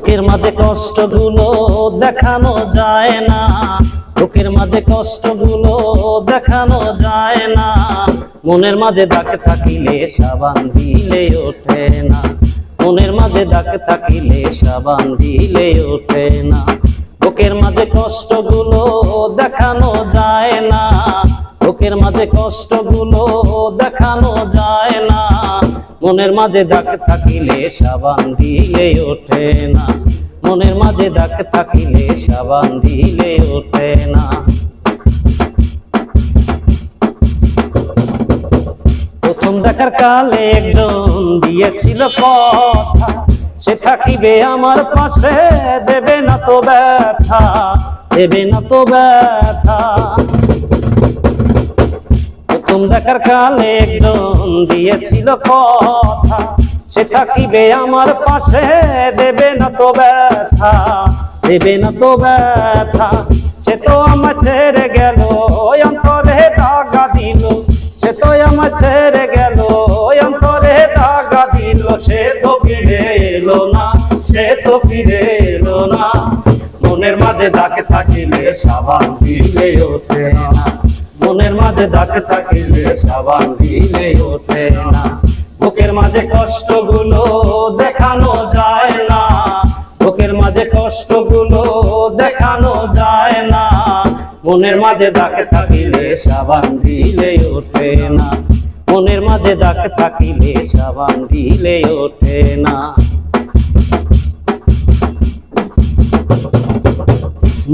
বুকের মাঝে কষ্টগুলো দেখানো যায় না, বুকের মাঝে কষ্টগুলো দেখানো যায় না। মনের মাঝে দাগ থাকিলে সাবান দিলে ওঠে না, মনের মাঝে দাগ থাকিলে সাবান দিলে ওঠে না। বুকের মাঝে কষ্টগুলো দেখানো যায় না, বুকের মাঝে কষ্টগুলো দেখানো যায় না। মনের মাঝে দাগ থাকিলে সাবান দিলে ওঠে না, মনের মাঝে দাগ থাকিলে সাবান দিলে ওঠে না। প্রথম দেখার কালে একজন দিয়েছিল কথা, সে থাকিবে আমার পাশে, দেবে না তো ব্যথা, দেবে না তো ব্যথা। প্রথম দেখার কালে একজন দিয়েছিল কথা, সে থাকিবে আমার পাশে, দেবে না তো ব্যথা, দেবে না তো ব্যথা। সে তো আমার ছেড়ে গেল, অন্তরে দাগা দিল, সে তো আমার ছেড়ে গেল, অন্তরে দাগা দিল। সে তো ফিরে এলো না, সে তো ফিরে এলো না। মনের মাঝে দাগ থাকিলে সাবান দিলে ওঠে না, মনের মাঝে দাগ থাকিলে সাবান দিলে ওঠে না। বুকের মাঝে কষ্টগুলো দেখানো যায় না, বুকের মাঝে কষ্টগুলো দেখানো যায় না। মনের মাঝে দাগ থাকিলে সাবান দিলে ওঠে না, মনের মাঝে দাগ থাকিলে সাবান দিলে ওঠে না।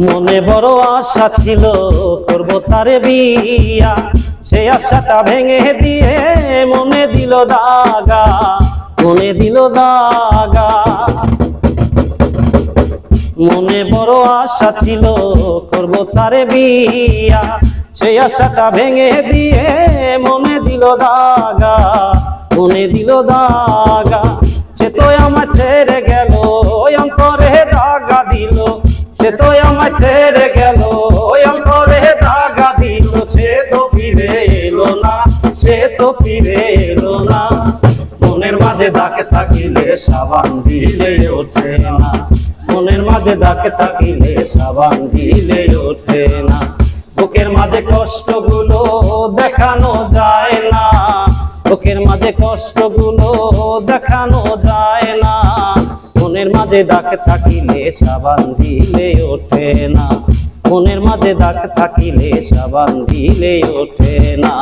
মনে বড় আশা ছিল করব তারে বিয়া, সেই আশাটা ভেঙে দিয়ে মনে দিল দাগা, মনে দিল দাগা। মনে বড় আশা ছিল করব তারে বিয়া, সেই আশাটা ভেঙে দিয়ে মনে দিল দাগা, মনে দিল দাগা। সে তো আমার ছেড়ে গেল, অন্তরে দাগা দিল, সে তো আমার ছেড়ে গেল, অন্তরে দাগা দিল। সে তো ফিরে এলো না, সে তো ফিরে এলো না। মনের মাঝে দাগ থাকিলে সাবান দিলে ওঠে না, মনের মাঝে দাগ থাকিলে সাবান দিলে ওঠে না। বুকের মাঝে কষ্টগুলো দেখানো যায় না, বুকের মাঝে কষ্টগুলো দেখানো যায় না। মনের মাঝে দাগ থাকিলে সাবান দিলে ওঠে না, মনের মাঝে দাগ থাকিলে সাবান দিলে ওঠে না।